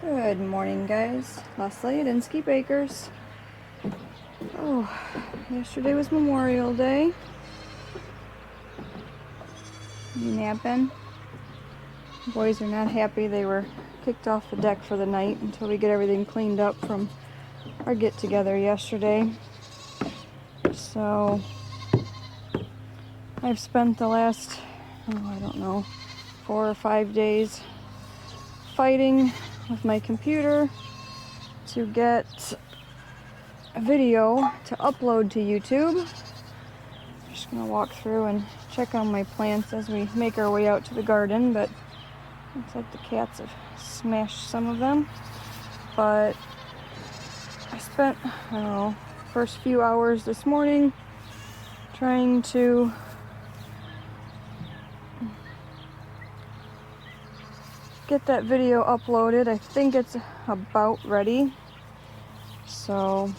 Good morning, guys. Leslie at Inskeep Bakers. Oh, yesterday was Memorial Day. You napping? Boys are not happy. They were kicked off the deck for the night until we get everything cleaned up from our get-together yesterday. So I've spent the last, I don't know, 4 or 5 days fighting with my computer to get a video to upload to YouTube. I'm just gonna walk through and check on my plants as we make our way out to the garden, but looks like the cats have smashed some of them. But I spent, I don't know, first few hours this morning trying to get that video uploaded. I think it's about ready, so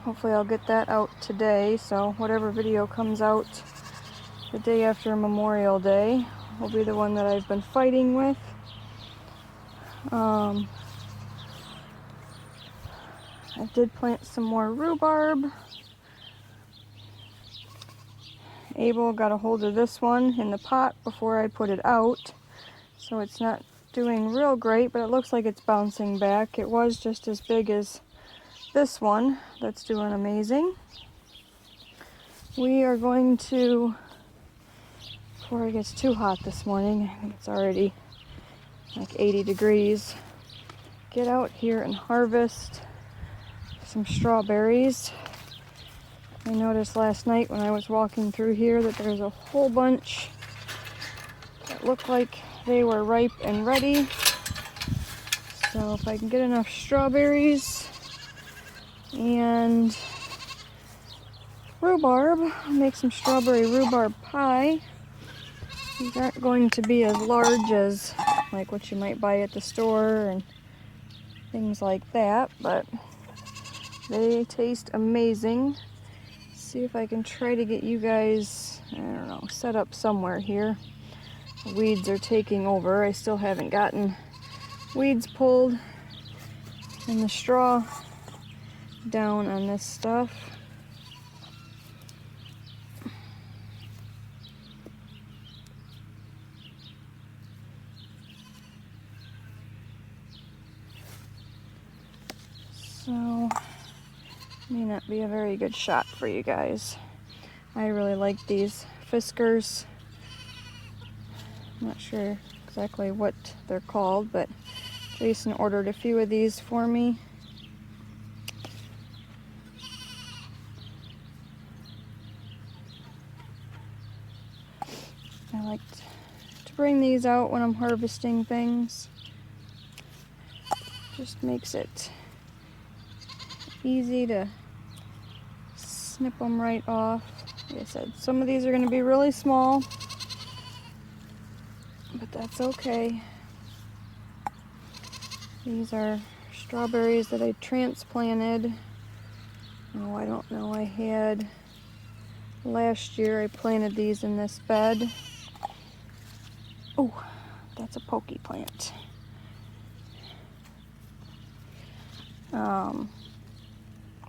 hopefully I'll get that out today. So whatever video comes out the day after Memorial Day will be the one that I've been fighting with. I did plant some more rhubarb. Abel got a hold of this one in the pot before I put it out, so it's not doing real great, but it looks like it's bouncing back. It was just as big as this one that's doing amazing. We are going to, before it gets too hot this morning, I think it's already like 80 degrees, get out here and harvest some strawberries. I noticed last night when I was walking through here that there's a whole bunch that look like they were ripe and ready. So if I can get enough strawberries and rhubarb, I'll make some strawberry rhubarb pie. These aren't going to be as large as like what you might buy at the store and things like that, but they taste amazing. See if I can try to get you guys, I don't know, set up somewhere here. The weeds are taking over. I still haven't gotten weeds pulled and the straw down on this stuff. So may not be a very good shot for you guys. I really like these Fiskars. I'm not sure exactly what they're called, but Jason ordered a few of these for me. I like to bring these out when I'm harvesting things. Just makes it easy to snip them right off. Like I said, some of these are going to be really small, but that's okay. These are strawberries that I transplanted. Oh, I don't know, I had last year I planted these in this bed. Oh, that's a pokey plant.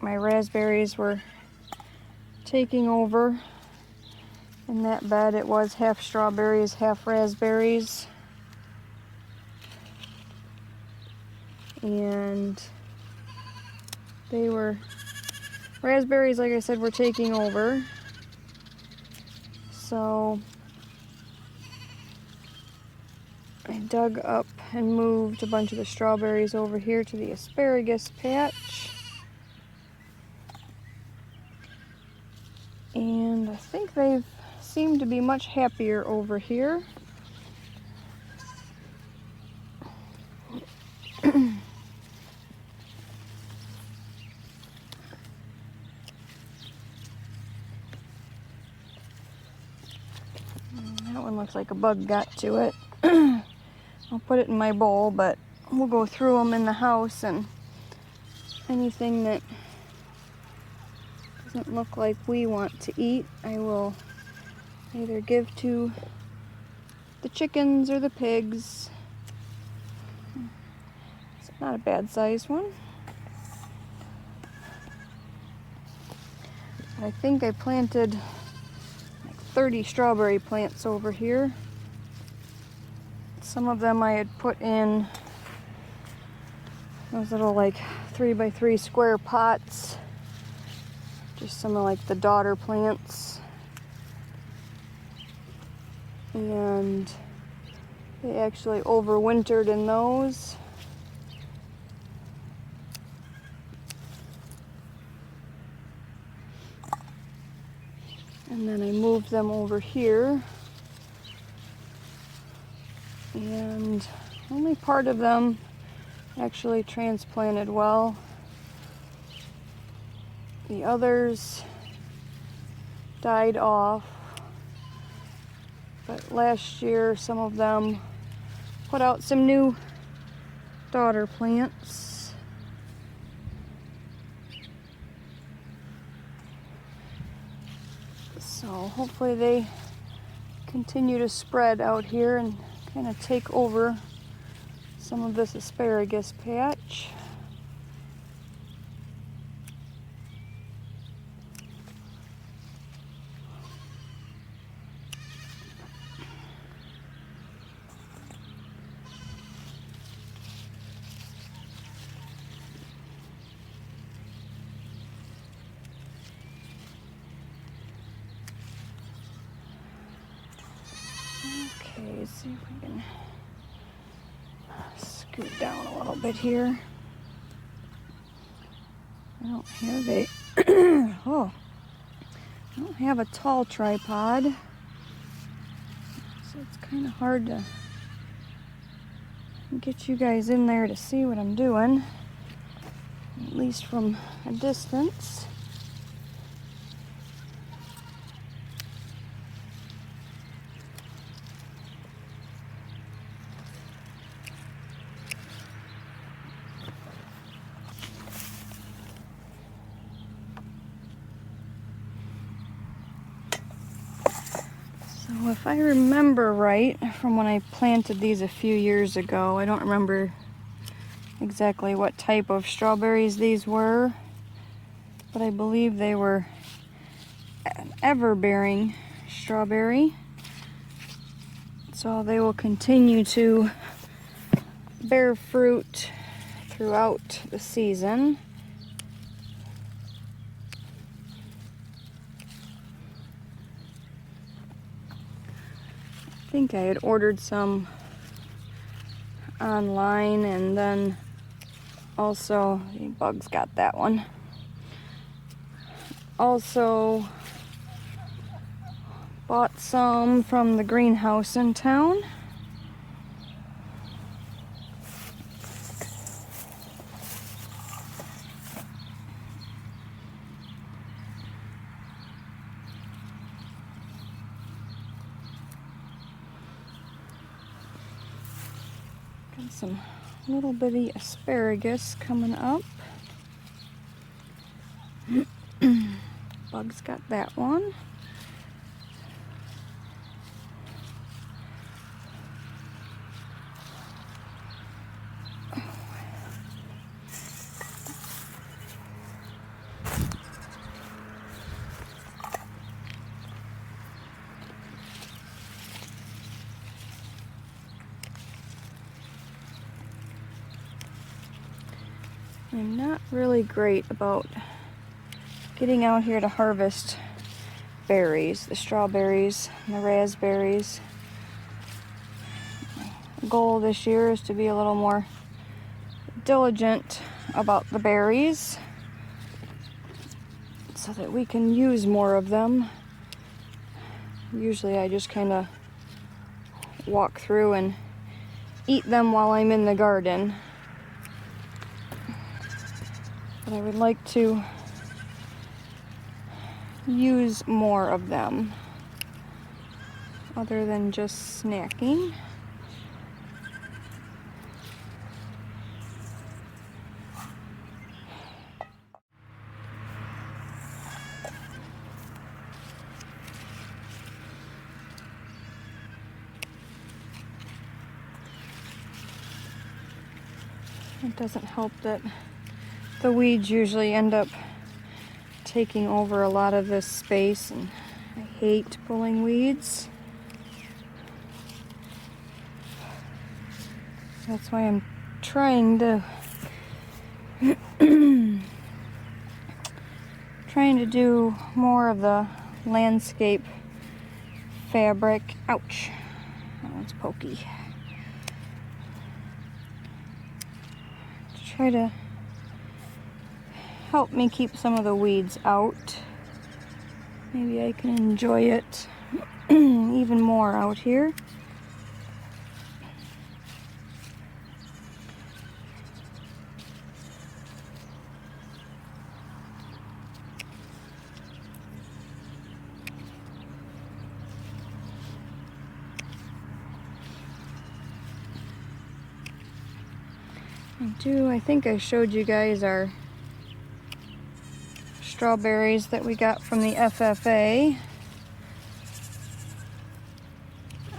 My raspberries were taking over in that bed. It was half strawberries, half raspberries. And they were, raspberries, like I said, were taking over. So I dug up and moved a bunch of the strawberries over here to the asparagus patch. And I think they've seemed to be much happier over here. That one looks like a bug got to it. I'll put it in my bowl, but we'll go through them in the house, and anything that doesn't look like we want to eat, I will either give to the chickens or the pigs. It's not a bad sized one. I think I planted like 30 strawberry plants over here. Some of them I had put in those little like 3x3 square pots. Just some of like the daughter plants. And they actually overwintered in those. And then I moved them over here. And only part of them actually transplanted well. The others died off. But last year, some of them put out some new daughter plants. So hopefully they continue to spread out here and kind of take over some of this asparagus patch. Okay, let's see if we can scoot down a little bit here. I don't have a oh, I don't have a tall tripod, so it's kind of hard to get you guys in there to see what I'm doing, at least from a distance. So if I remember right from when I planted these a few years ago, I don't remember exactly what type of strawberries these were, but I believe they were an ever-bearing strawberry. So they will continue to bear fruit throughout the season. I think I had ordered some online, and then also the bugs got that one. Also bought some from the greenhouse in town. Got some little bitty asparagus coming up. Bugs got that one. I'm not really great about getting out here to harvest berries, the strawberries and the raspberries. My goal this year is to be a little more diligent about the berries so that we can use more of them. Usually I just kind of walk through and eat them while I'm in the garden. But I would like to use more of them other than just snacking. It doesn't help that the weeds usually end up taking over a lot of this space, and I hate pulling weeds. That's why I'm trying to do more of the landscape fabric. Ouch, that one's pokey. To try to help me keep some of the weeds out. Maybe I can enjoy it even more out here. I think I showed you guys our strawberries that we got from the FFA.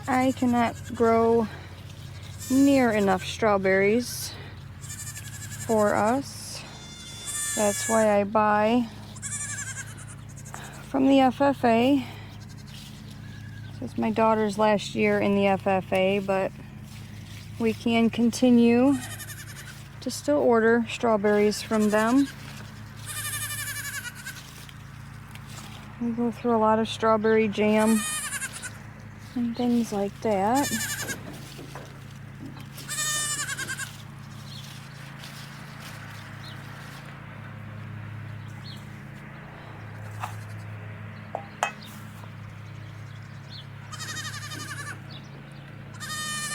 I cannot grow near enough strawberries for us. That's why I buy from the FFA. This is my daughter's last year in the FFA, but we can continue to still order strawberries from them. We go through a lot of strawberry jam and things like that.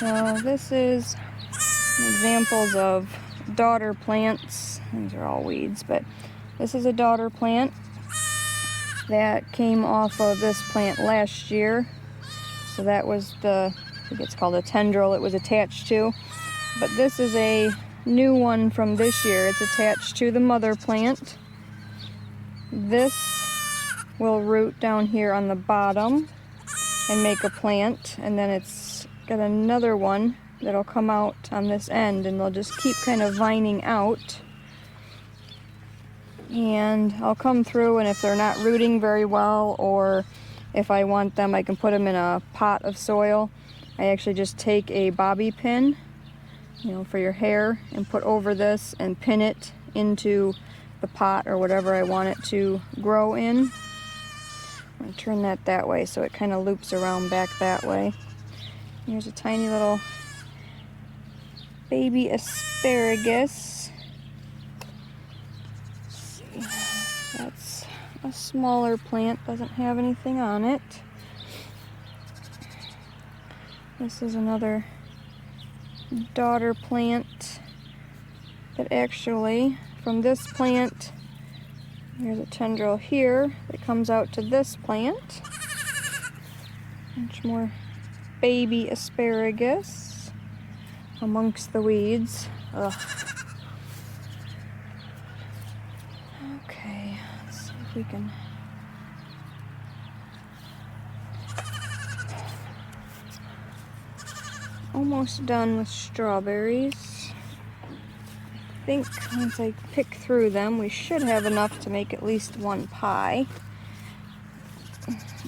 So this is examples of daughter plants. These are all weeds, but this is a daughter plant that came off of this plant last year. So that was I think it's called a tendril it was attached to. But this is a new one from this year. It's attached to the mother plant. This will root down here on the bottom and make a plant, and then it's got another one that'll come out on this end, and they'll just keep kind of vining out. And I'll come through, and if they're not rooting very well, or if I want them, I can put them in a pot of soil. I actually just take a bobby pin, for your hair, and put over this and pin it into the pot or whatever I want it to grow in. I'm going to turn that way so it kind of loops around back that way. Here's a tiny little baby asparagus. Let's see. That's a smaller plant, doesn't have anything on it. This is another daughter plant that actually, from this plant, here's a tendril here that comes out to this plant. Much more baby asparagus amongst the weeds. Ugh. Okay, let's see if we can. Almost done with strawberries. I think once I pick through them, we should have enough to make at least one pie.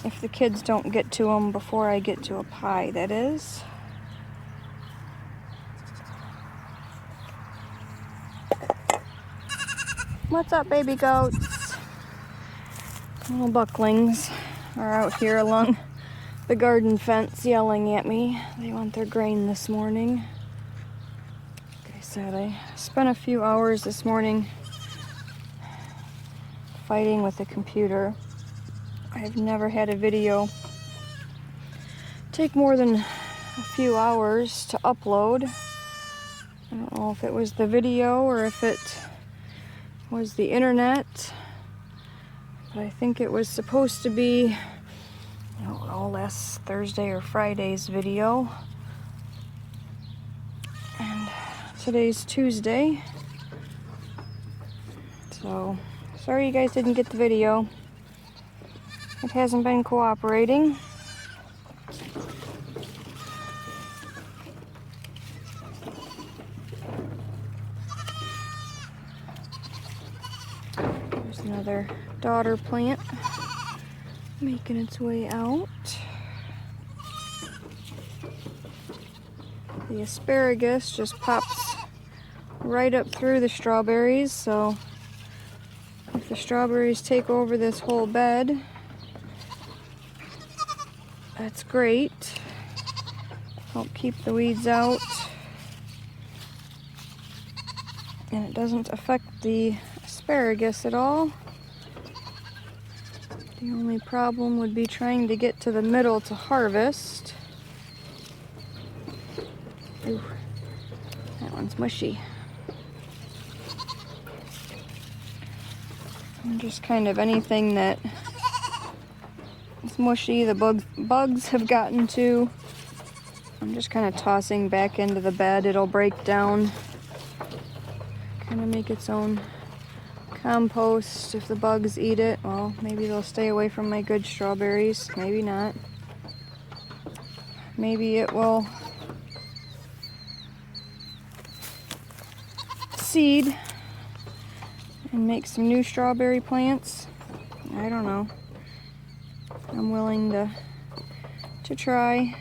If the kids don't get to them before I get to a pie, that is. What's up, baby goats? Little bucklings are out here along the garden fence yelling at me. They want their grain this morning. Like I said, I spent a few hours this morning fighting with the computer. I've never had a video take more than a few hours to upload. I don't know if it was the video or if it was the internet, but I think it was supposed to be, I don't know, last Thursday or Friday's video. And today's Tuesday. So, sorry you guys didn't get the video. It hasn't been cooperating. There's another daughter plant making its way out. The asparagus just pops right up through the strawberries, so if the strawberries take over this whole bed, that's great. Help keep the weeds out. And it doesn't affect the asparagus at all. The only problem would be trying to get to the middle to harvest. Ooh, that one's mushy. And just kind of anything that is mushy, the bugs have gotten to, I'm just kind of tossing back into the bed. It'll break down, kind of make its own compost. If the bugs eat it, well, maybe they'll stay away from my good strawberries. Maybe not. Maybe it will seed and make some new strawberry plants. I don't know. I'm willing to try.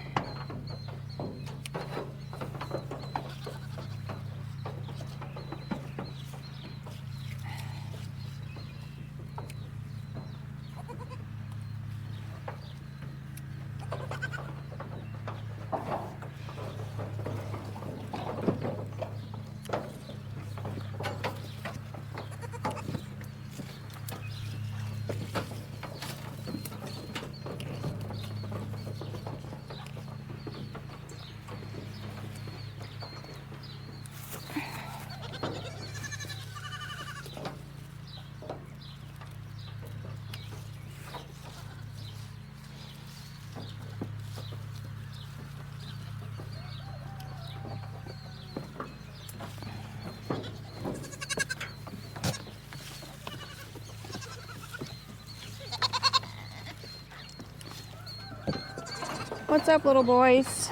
What's up, little boys?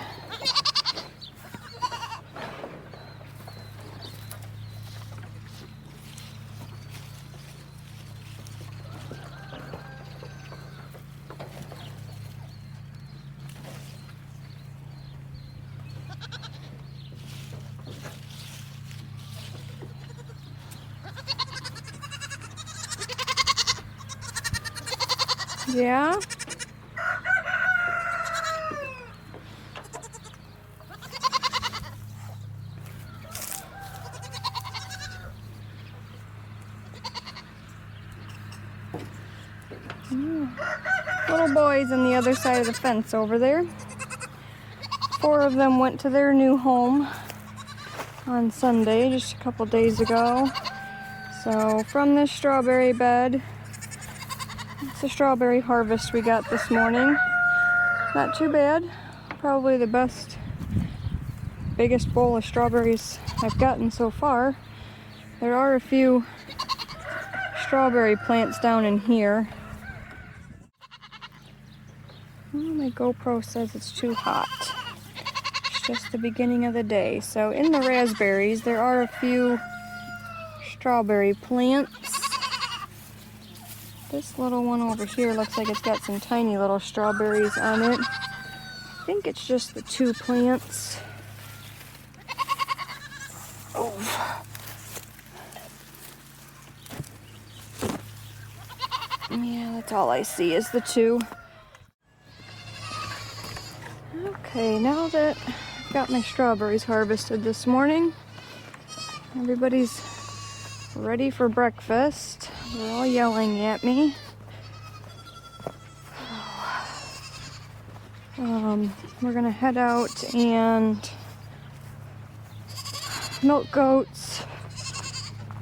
Yeah? Little boys on the other side of the fence over there. 4 of them went to their new home on Sunday, just a couple days ago. So from this strawberry bed, it's a strawberry harvest we got this morning. Not too bad. Probably the biggest bowl of strawberries I've gotten so far. There are a few strawberry plants down in here. Oh, my GoPro says it's too hot. It's just the beginning of the day. So in the raspberries, there are a few strawberry plants. This little one over here looks like it's got some tiny little strawberries on it. I think it's just the 2 plants. Oh. Yeah, that's all I see is the 2. Okay, now that I've got my strawberries harvested this morning, everybody's ready for breakfast. They're all yelling at me. We're gonna head out and milk goats.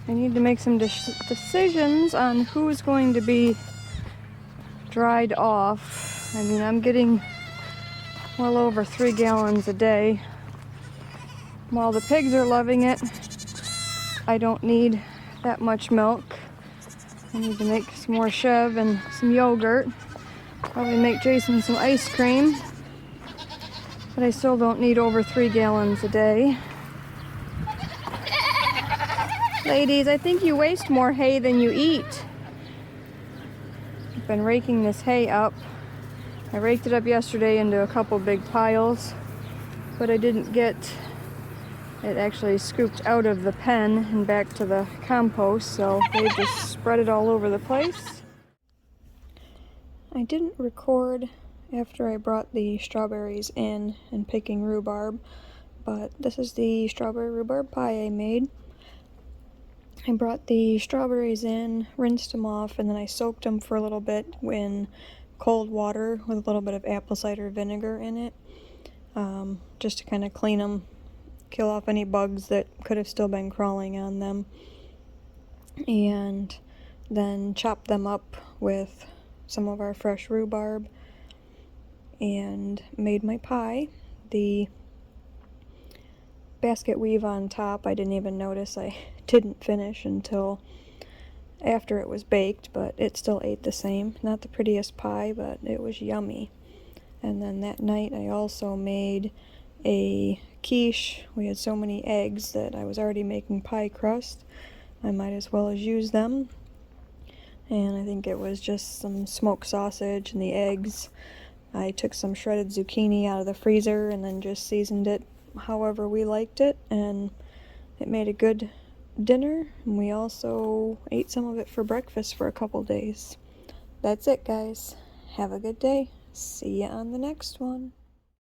I need to make some decisions on who's going to be dried off. I mean, I'm getting well over 3 gallons a day. While the pigs are loving it, I don't need that much milk. I need to make some more chev and some yogurt. Probably make Jason some ice cream. But I still don't need over 3 gallons a day. Ladies, I think you waste more hay than you eat. been raking this hay up. I raked it up yesterday into a couple big piles, but I didn't get it actually scooped out of the pen and back to the compost, so they just spread it all over the place. I didn't record after I brought the strawberries in and picking rhubarb, but this is the strawberry rhubarb pie I made. I brought the strawberries in, rinsed them off, and then I soaked them for a little bit in cold water with a little bit of apple cider vinegar in it, just to kind of clean them, kill off any bugs that could have still been crawling on them, and then chop them up with some of our fresh rhubarb and made my pie. The basket weave on top, I didn't even notice I didn't finish until after it was baked, but it still ate the same. Not the prettiest pie, but it was yummy. And then that night I also made a quiche. We had so many eggs that I was already making pie crust. I might as well as use them. And I think it was just some smoked sausage and the eggs. I took some shredded zucchini out of the freezer and then just seasoned it however we liked it, and it made a good dinner. And we also ate some of it for breakfast for a couple days. That's it, guys. Have a good day. See ya on the next one.